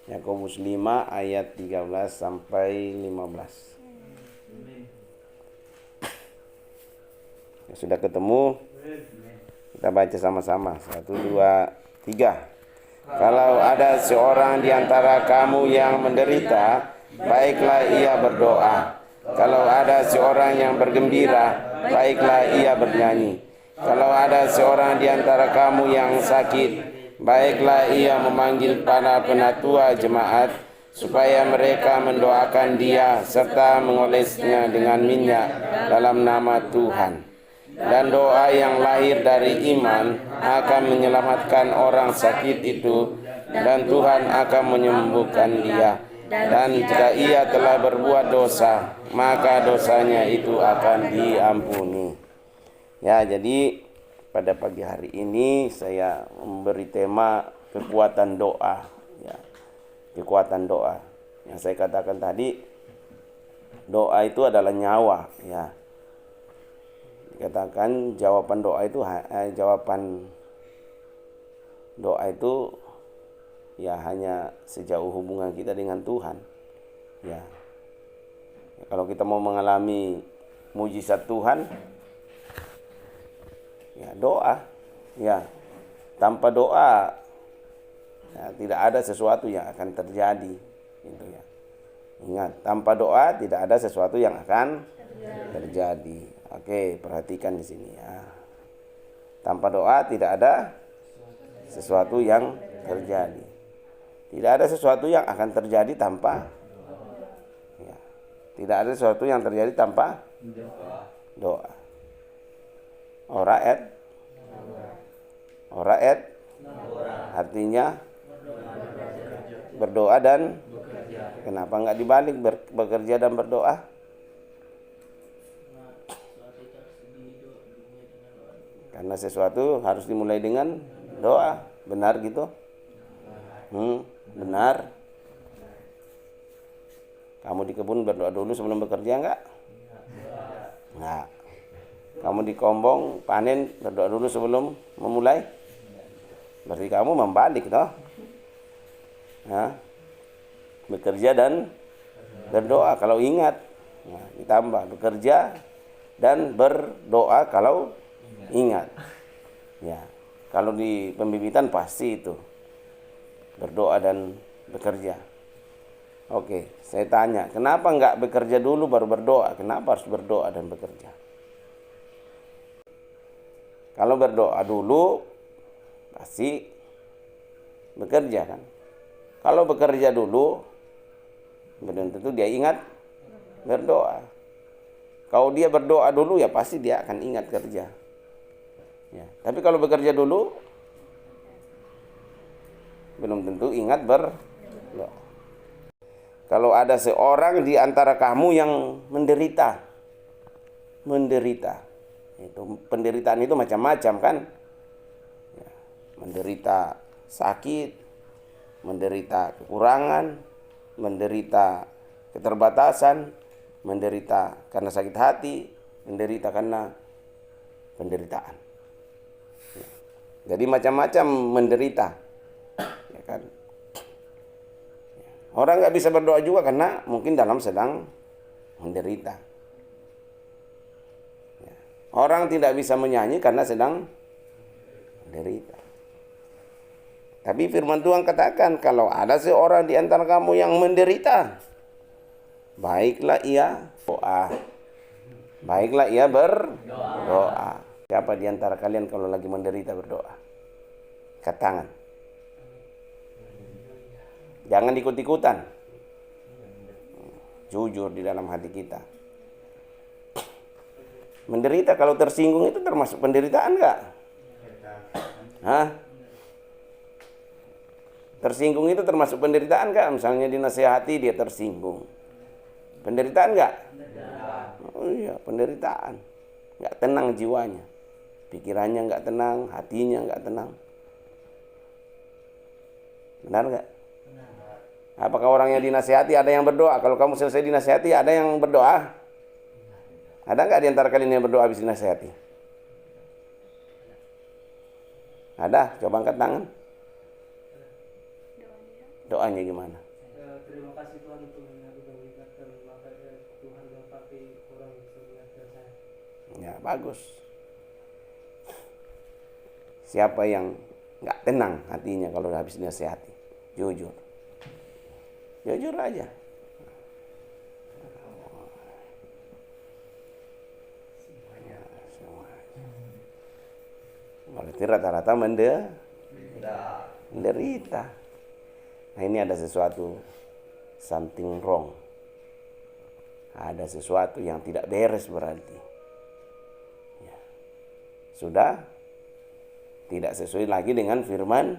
Yakobus 5 ayat 13 sampai 15. Ya, sudah ketemu? Kita baca sama-sama. 1, 2, 3. Kalau ada seorang di antara kamu yang menderita, baiklah ia berdoa. Kalau ada seorang yang bergembira, baiklah ia bernyanyi. Kalau ada seorang di antara kamu yang sakit, baiklah ia memanggil para penatua jemaat, supaya mereka mendoakan dia serta mengolesnya dengan minyak dalam nama Tuhan. Dan doa yang lahir dari iman akan menyelamatkan orang sakit itu, dan Tuhan akan menyembuhkan dia. Dan jika ia telah berbuat dosa, maka dosanya itu akan diampuni. Ya, jadi pada pagi hari ini saya memberi tema kekuatan doa. Ya, kekuatan doa. Yang saya katakan tadi, doa itu adalah nyawa. Ya, dikatakan jawaban doa itu ya hanya sejauh hubungan kita dengan Tuhan. Ya, kalau kita mau mengalami mujizat Tuhan, ya doa. Ya, tanpa doa ya, tidak ada sesuatu yang akan terjadi. Gitu ya. Ingat, tanpa doa tidak ada sesuatu yang akan terjadi. Oke, perhatikan di sini ya. Tanpa doa tidak ada sesuatu yang terjadi. Tidak ada sesuatu yang akan terjadi tanpa ya. Tidak ada sesuatu yang terjadi tanpa doa. Oraet artinya berdoa dan kenapa enggak dibalik bekerja dan berdoa? Karena sesuatu harus dimulai dengan doa. Benar gitu? Benar. Kamu di kebun berdoa dulu sebelum bekerja enggak? Enggak. Kamu di kombong panen berdoa dulu sebelum memulai? Berarti kamu membalik toh? Ya. Bekerja dan berdoa kalau ingat. Nah, ditambah bekerja dan berdoa kalau ingat. Ya, kalau di pembibitan pasti itu berdoa dan bekerja. Oke, saya tanya, kenapa enggak bekerja dulu baru berdoa? Kenapa harus berdoa dan bekerja? Kalau berdoa dulu pasti bekerja kan? Kalau bekerja dulu belum tentu dia ingat berdoa. Kalau dia berdoa dulu ya pasti dia akan ingat kerja. Ya, tapi kalau bekerja dulu belum tentu ingat berdoa. Kalau ada seorang di antara kamu yang menderita, itu penderitaan itu macam-macam kan? Ya, menderita sakit, menderita kekurangan, menderita keterbatasan, menderita karena sakit hati, menderita karena penderitaan. Jadi macam-macam menderita, ya kan? Orang nggak bisa berdoa juga karena mungkin dalam sedang menderita. Ya. Orang tidak bisa menyanyi karena sedang menderita. Tapi firman Tuhan katakan kalau ada seorang di antara kamu yang menderita, baiklah ia doa. Baiklah ia berdoa. Siapa di antara kalian kalau lagi menderita berdoa? Angkat tangan. Jangan ikut-ikutan. Jujur di dalam hati kita. Menderita kalau tersinggung itu termasuk penderitaan enggak? Hah? Tersinggung itu termasuk penderitaan enggak? Misalnya dinasihati dia tersinggung. Penderitaan enggak? Oh iya, penderitaan. Enggak tenang jiwanya. Pikirannya enggak tenang, hatinya enggak tenang. Benar enggak? Apakah orang yang dinasihati ada yang berdoa? Kalau kamu selesai dinasihati, ada yang berdoa? Ada enggak di antara kalian yang berdoa habis dinasihati? Ada? Coba angkat tangan. Doanya gimana? Terima kasih Tuhan untuk mengingatkan, makanya Tuhan yang pakai orang yang mengingatkan saya. Ya, bagus. Siapa yang nggak tenang hatinya kalau habis dinasehati? Jujur. Jujur aja. Berarti rata-rata menderita. Nah, ini ada sesuatu something wrong. Ada sesuatu yang tidak beres berarti. Ya. Sudah tidak sesuai lagi dengan firman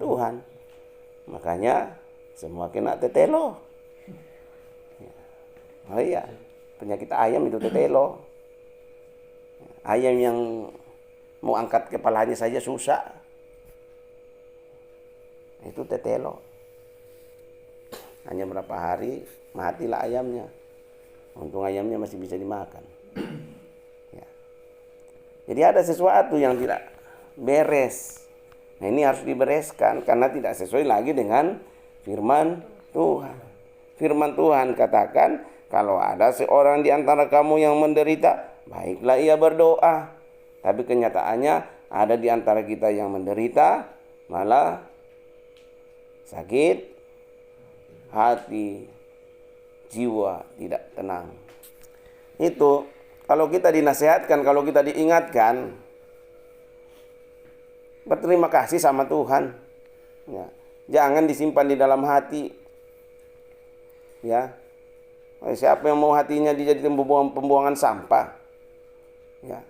Tuhan. Makanya semua kena tetelo. Ya. Oh iya, penyakit ayam itu tetelo. Ayam yang mau angkat kepalanya saja susah. Itu tetelo. Hanya berapa hari matilah ayamnya. Untung ayamnya masih bisa dimakan. Ya. Jadi ada sesuatu yang tidak beres. Nah, ini harus dibereskan karena tidak sesuai lagi dengan firman Tuhan. Firman Tuhan katakan, kalau ada seorang di antara kamu yang menderita, baiklah ia berdoa. Tapi kenyataannya ada di antara kita yang menderita, malah sakit hati, jiwa tidak tenang. Itu kalau kita dinasihatkan, kalau kita diingatkan, berterima kasih sama Tuhan. Ya. Jangan disimpan di dalam hati. Ya. Siapa yang mau hatinya dijadikan pembuangan sampah? Ya.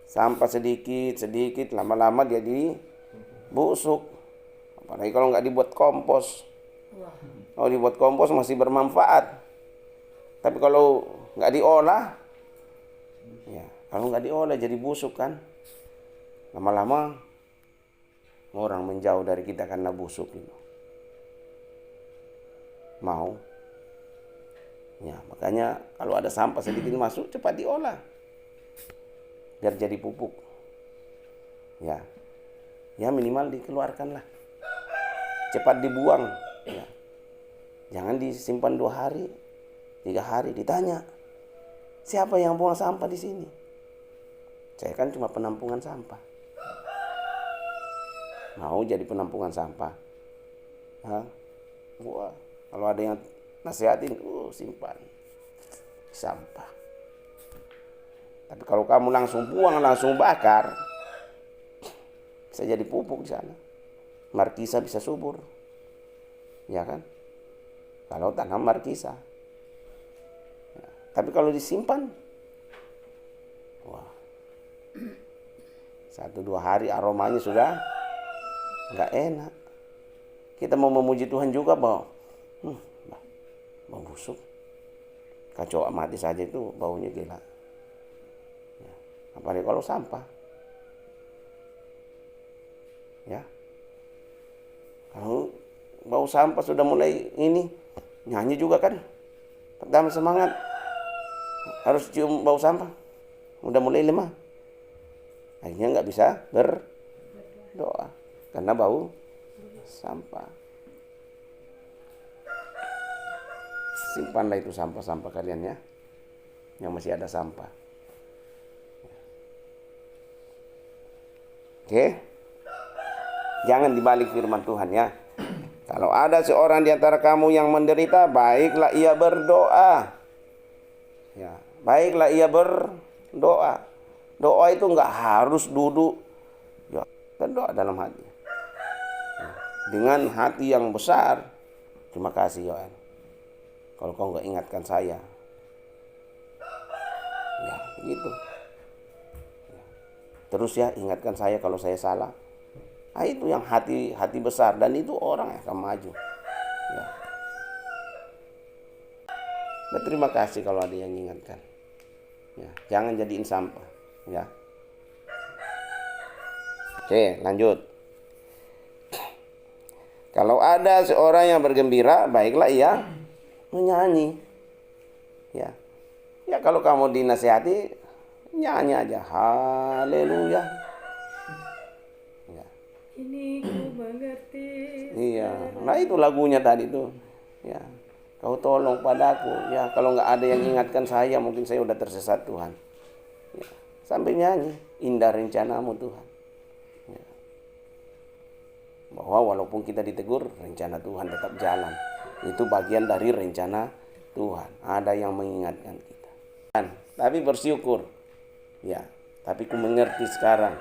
Sampah sedikit, lama-lama dia dibusuk. Apalagi kalau nggak dibuat kompos. Kalau dibuat kompos masih bermanfaat. Tapi kalau nggak diolah, ya, kalau nggak diolah jadi busuk kan. Lama-lama orang menjauh dari kita karena busuk itu. Mau? Ya, makanya kalau ada sampah sedikit masuk, cepat diolah. Biar jadi pupuk. Ya. Ya minimal dikeluarkanlah. Cepat dibuang. Ya. Jangan disimpan 2 hari, 3 hari. Ditanya, siapa yang buang sampah di sini? Saya kan cuma penampungan sampah. Mau jadi penampungan sampah? Hah? Wah, kalau ada yang nasihatin, simpan sampah. Tapi kalau kamu langsung buang, langsung bakar, bisa jadi pupuk di sana. Markisa bisa subur. Ya kan? Kalau tanam markisa. Ya. Tapi kalau disimpan, wah, 1-2 hari aromanya sudah nggak enak. Kita mau memuji Tuhan juga bahwa bau busuk. Kacau mati saja itu baunya gila. Ya. Apalagi kalau sampah. Ya. Kalau bau sampah sudah mulai ini, nyanyi juga kan. Pertama semangat. Harus cium bau sampah. Udah mulai lemah. Akhirnya nggak bisa berdoa. Karena bau sampah. Simpanlah itu sampah-sampah kalian ya. Yang masih ada sampah. Oke. Jangan dibalik firman Tuhan ya. Kalau ada seorang di antara kamu yang menderita, baiklah ia berdoa. Ya, baiklah ia berdoa. Doa itu enggak harus duduk. Ya, berdoa dalam hati. Ya, dengan hati yang besar. Terima kasih Yohan. Kalau kau enggak ingatkan saya. Ya, begitu. Ya. Terus ya, ingatkan saya kalau saya salah. Nah, itu yang hati besar, dan itu orang yang akan maju. Ya. Berterima kasih kalau ada yang ingatkan. Ya, jangan jadiin sampah. Ya. Oke, lanjut. Kalau ada seorang yang bergembira, baiklah ia menyanyi. Ya. Ya, kalau kamu dinasihati, nyanyi aja. Haleluya. Ini ku mengerti Iya, nah itu lagunya tadi tuh. Ya, kau tolong padaku. Ya, kalau nggak ada yang ingatkan saya, mungkin saya udah tersesat Tuhan. Ya, sampai nyanyi, indah rencanamu Tuhan. Ya. Bahwa walaupun kita ditegur, rencana Tuhan tetap jalan. Itu bagian dari rencana Tuhan. Ada yang mengingatkan kita. Tapi bersyukur. Ya, tapi ku mengerti sekarang.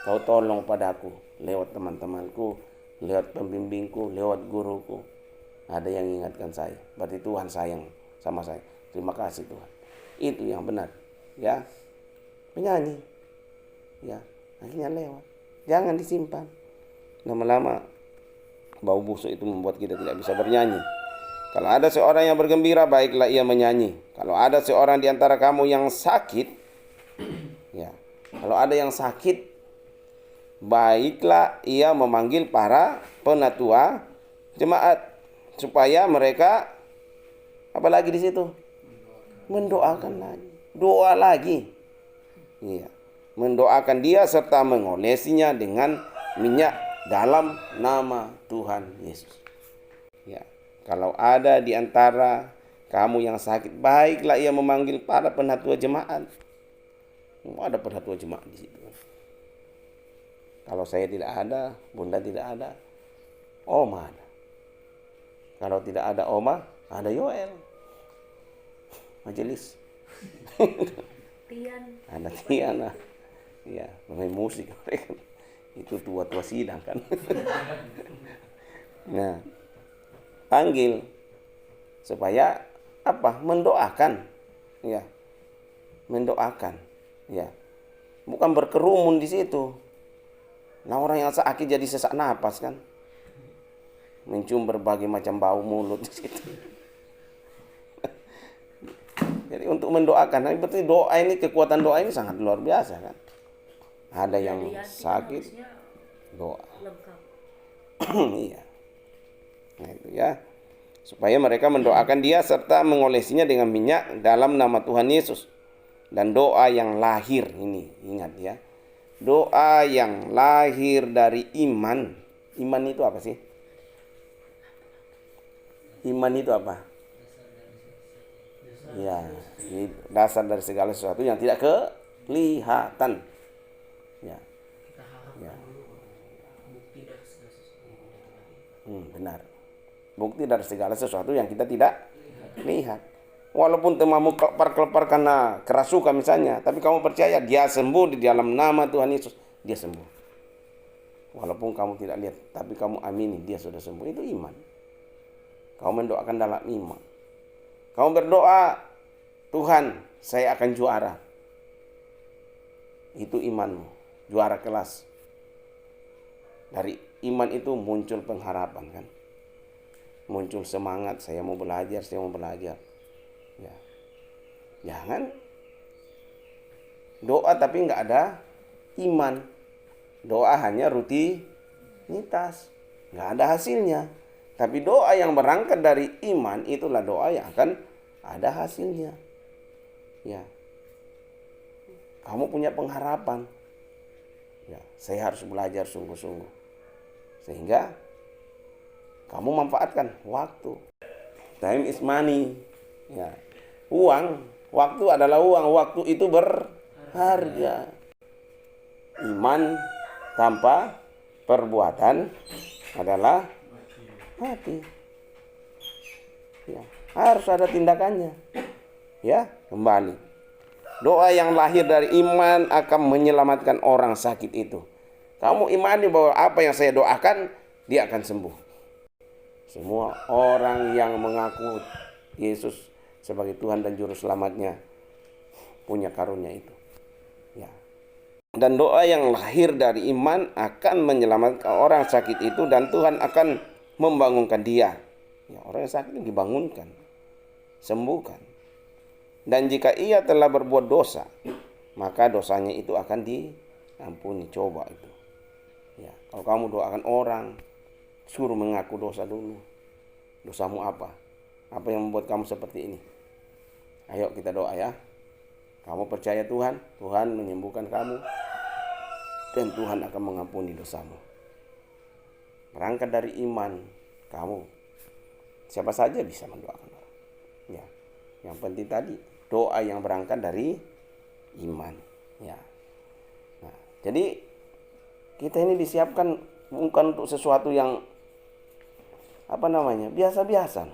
Kau tolong padaku lewat teman-temanku, lewat pembimbingku, lewat guruku. Ada yang ingatkan saya. Berarti Tuhan sayang sama saya. Terima kasih Tuhan. Itu yang benar. Ya, menyanyi. Ya, akhirnya lewat. Jangan disimpan. Lama-lama bau busuk itu membuat kita tidak bisa bernyanyi. Kalau ada seorang yang bergembira, baiklah ia menyanyi. Kalau ada seorang di antara kamu yang sakit, ya, kalau ada yang sakit, baiklah ia memanggil para penatua jemaat supaya mereka apalagi di situ mendoakan lagi, doa lagi, iya, mendoakan dia serta mengolesinya dengan minyak dalam nama Tuhan Yesus. Ya, kalau ada di antara kamu yang sakit, baiklah ia memanggil para penatua jemaat. Ada penatua jemaat di situ. Kalau saya tidak ada, Bunda tidak ada, Oma ada. Kalau tidak ada Oma, ada Yoel. Majelis. Tian. Ada Tiana. Ya, main musik mereka. Itu tua-tua sidang kan. Nah, panggil supaya apa? Mendoakan. Ya. Mendoakan. Ya. Bukan berkerumun di situ. Nah, orang yang sakit jadi sesak napas kan. Mencium berbagai macam bau mulut di situ. Jadi untuk mendoakan, nah, berarti doa ini, kekuatan doa ini sangat luar biasa kan. Ada yang sakit, doa. Iya. Nah itu ya. Supaya mereka mendoakan dia serta mengolesinya dengan minyak dalam nama Tuhan Yesus. Dan doa yang lahir ini, ingat ya. Doa yang lahir dari iman. Iman itu apa sih? Iman itu apa? Ya, ini dasar dari segala sesuatu yang tidak kelihatan. Ya. Ya. Benar. Bukti dari segala sesuatu yang kita tidak lihat. Walaupun temamu kelepar-kelepar karena kerasukan misalnya, tapi kamu percaya dia sembuh di dalam nama Tuhan Yesus, dia sembuh. Walaupun kamu tidak lihat, tapi kamu amini dia sudah sembuh. Itu iman. Kamu mendoakan dalam iman. Kamu berdoa, Tuhan, saya akan juara. Itu imanmu, juara kelas. Dari iman itu muncul pengharapan kan. Muncul semangat, saya mau belajar. Ya. Jangan doa tapi nggak ada iman. Doa hanya rutinitas, nggak ada hasilnya. Tapi doa yang berangkat dari iman itulah doa yang akan ada hasilnya. Ya. Kamu punya pengharapan. Ya, saya harus belajar sungguh-sungguh. Sehingga kamu manfaatkan waktu. Time is money. Ya. Uang, waktu adalah uang. Waktu itu berharga. Iman tanpa perbuatan adalah mati. Ya, harus ada tindakannya. Ya, kembali. Doa yang lahir dari iman akan menyelamatkan orang sakit itu. Kamu imani bahwa apa yang saya doakan, dia akan sembuh. Semua orang yang mengaku Yesus sebagai Tuhan dan Juru Selamatnya punya karunia itu. Ya. Dan doa yang lahir dari iman akan menyelamatkan orang sakit itu dan Tuhan akan membangunkan dia. Ya, orang yang sakit dibangunkan, sembuhkan. Dan jika ia telah berbuat dosa, maka dosanya itu akan diampuni. Coba itu. Ya, kalau kamu doakan orang, suruh mengaku dosa dulu. Dosamu apa? Apa yang membuat kamu seperti ini? Ayo kita doa ya. Kamu percaya Tuhan, Tuhan menyembuhkan kamu, dan Tuhan akan mengampuni dosamu. berangkat dari iman kamu. Siapa saja bisa mendoakan orang. Ya. Yang penting tadi doa yang berangkat dari iman. Ya. Nah, jadi kita ini disiapkan bukan untuk sesuatu yang biasa-biasa.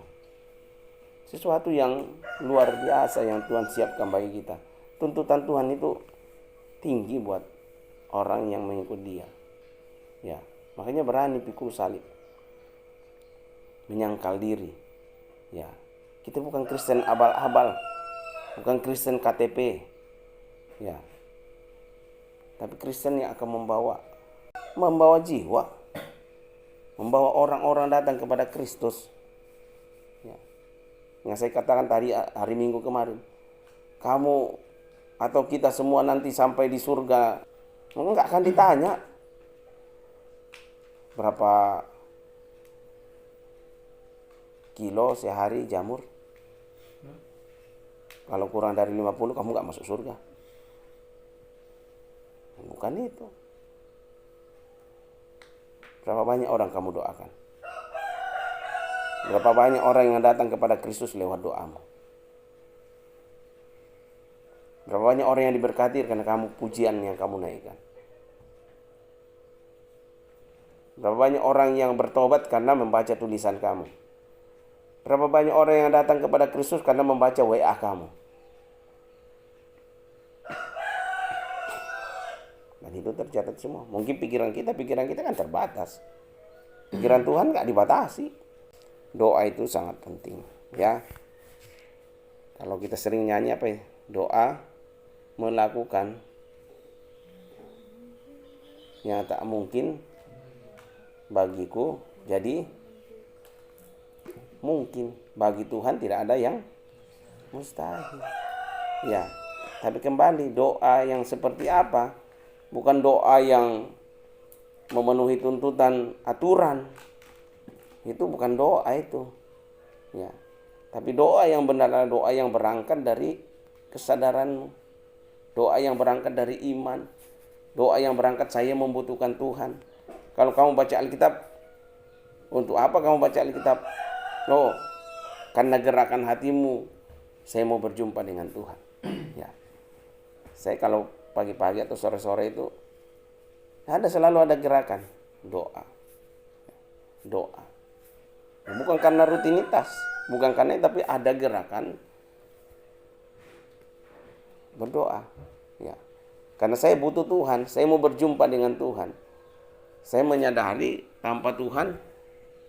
Sesuatu yang luar biasa yang Tuhan siapkan bagi kita. Tuntutan Tuhan itu tinggi buat orang yang mengikut Dia. Ya, makanya berani pikul salib. Menyangkal diri. Ya. Kita bukan Kristen abal-abal. Bukan Kristen KTP. Ya. Tapi Kristen yang akan membawa jiwa. Membawa orang-orang datang kepada Kristus. Ya. Yang saya katakan tadi hari Minggu kemarin, kamu atau kita semua nanti sampai di surga nggak akan ditanya berapa kilo sehari jamur. Kalau kurang dari 50 kamu nggak masuk surga. Bukan itu. Berapa banyak orang kamu doakan? Berapa banyak orang yang datang kepada Kristus lewat doamu? Berapa banyak orang yang diberkati karena kamu pujian yang kamu naikkan? Berapa banyak orang yang bertobat karena membaca tulisan kamu? Berapa banyak orang yang datang kepada Kristus karena membaca WA kamu? Dan itu tercatat semua. Mungkin pikiran kita kan terbatas. Pikiran Tuhan nggak dibatasi. Doa itu sangat penting, ya. Kalau kita sering nyanyi apa ya? Doa melakukan yang tak mungkin bagiku jadi mungkin. Bagi Tuhan tidak ada yang mustahil. Ya, tapi kembali doa yang seperti apa? Bukan doa yang memenuhi tuntutan aturan. Itu bukan doa itu. Ya. Tapi doa yang benar adalah doa yang berangkat dari kesadaranmu. Doa yang berangkat dari iman. Doa yang berangkat saya membutuhkan Tuhan. Kalau kamu baca Alkitab, untuk apa kamu baca Alkitab? Oh, karena gerakan hatimu, saya mau berjumpa dengan Tuhan. Ya. Saya kalau pagi-pagi atau sore-sore itu selalu ada gerakan doa. Doa. Bukan karena rutinitas, bukan karena itu, tapi ada gerakan berdoa. Ya. Karena saya butuh Tuhan, saya mau berjumpa dengan Tuhan. Saya menyadari tanpa Tuhan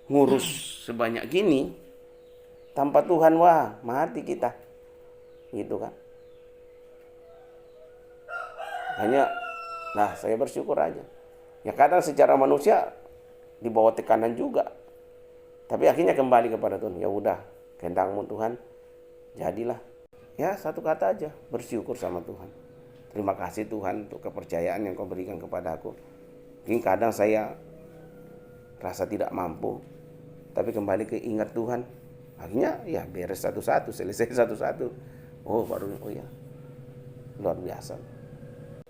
ngurus sebanyak gini, tanpa Tuhan wah mati kita. Gitu kan. Hanya saya bersyukur aja. Ya kadang secara manusia di bawah tekanan juga. Tapi akhirnya kembali kepada Tuhan. Ya udah, kehendakmu Tuhan, jadilah. Ya satu kata aja, bersyukur sama Tuhan. Terima kasih Tuhan untuk kepercayaan yang Kau berikan kepada aku. Mungkin kadang saya rasa tidak mampu, tapi kembali ke ingat Tuhan. Akhirnya ya beres satu-satu, selesai satu-satu. Oh ya, luar biasa.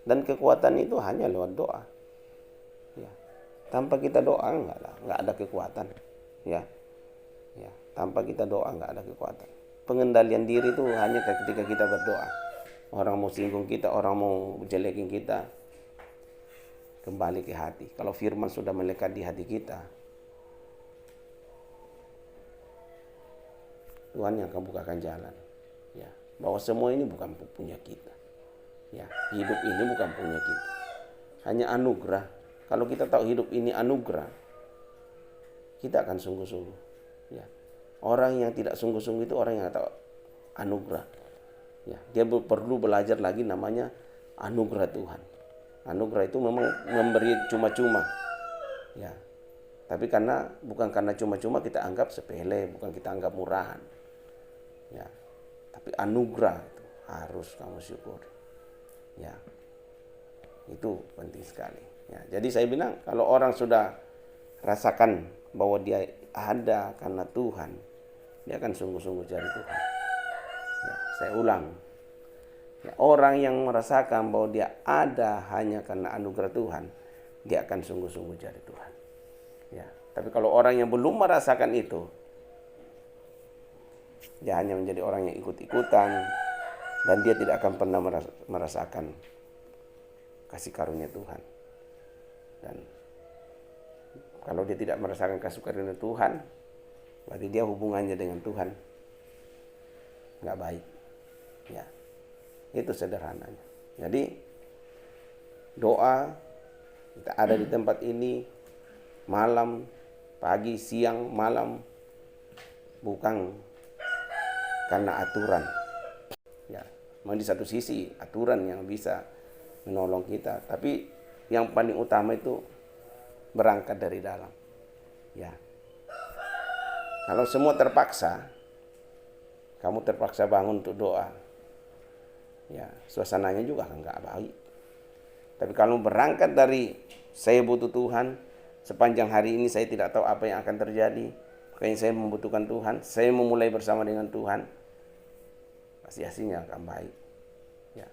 Dan kekuatan itu hanya lewat doa. Ya, tanpa kita doa nggak ada kekuatan. Ya, tanpa kita doa nggak ada kekuatan. Pengendalian diri itu hanya ketika kita berdoa. Orang mau singgung kita, orang mau jelekin kita, kembali ke hati. Kalau firman sudah melekat di hati kita, Tuhan yang akan bukakan jalan. Ya, bahwa semua ini bukan punya kita. Ya, hidup ini bukan punya kita. Hanya anugerah. Kalau kita tahu hidup ini anugerah, kita akan sungguh-sungguh. Ya. Orang yang tidak sungguh-sungguh itu orang yang tahu anugerah. Ya, dia perlu belajar lagi namanya anugerah Tuhan. Anugerah itu memang memberi cuma-cuma. Ya. Tapi bukan karena cuma-cuma kita anggap sepele, bukan kita anggap murahan. Ya. Tapi anugerah itu harus kamu syukur. Ya. Itu penting sekali. Ya, jadi saya bilang kalau orang sudah rasakan bahwa dia ada karena Tuhan, dia akan sungguh-sungguh cari Tuhan. Ya, saya ulang. Ya, orang yang merasakan bahwa dia ada hanya karena anugerah Tuhan, dia akan sungguh-sungguh cari Tuhan. Ya, Tapi kalau orang yang belum merasakan itu, dia hanya menjadi orang yang ikut-ikutan, dan dia tidak akan pernah merasakan kasih karunia Tuhan. Dan kalau dia tidak merasakan kasih karunia Tuhan, berarti dia hubungannya dengan Tuhan nggak baik. Ya, itu sederhananya. Jadi doa kita ada di tempat ini malam, pagi, siang, malam, bukan karena aturan. Ya, memang di satu sisi aturan yang bisa menolong kita, tapi yang paling utama itu berangkat dari dalam. Ya, kalau semua terpaksa, kamu terpaksa bangun untuk doa, ya suasananya juga nggak baik. Tapi kalau berangkat dari saya butuh Tuhan, sepanjang hari ini saya tidak tahu apa yang akan terjadi, makanya saya membutuhkan Tuhan, saya memulai bersama dengan Tuhan, pasti hasilnya akan baik. Ya,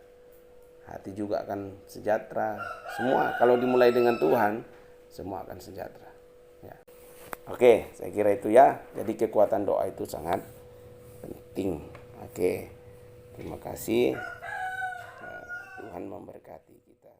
hati juga akan sejahtera. Semua kalau dimulai dengan Tuhan, semua akan sejahtera. Ya. Oke, saya kira itu ya. Jadi kekuatan doa itu sangat penting. Oke, terima kasih. Tuhan memberkati kita.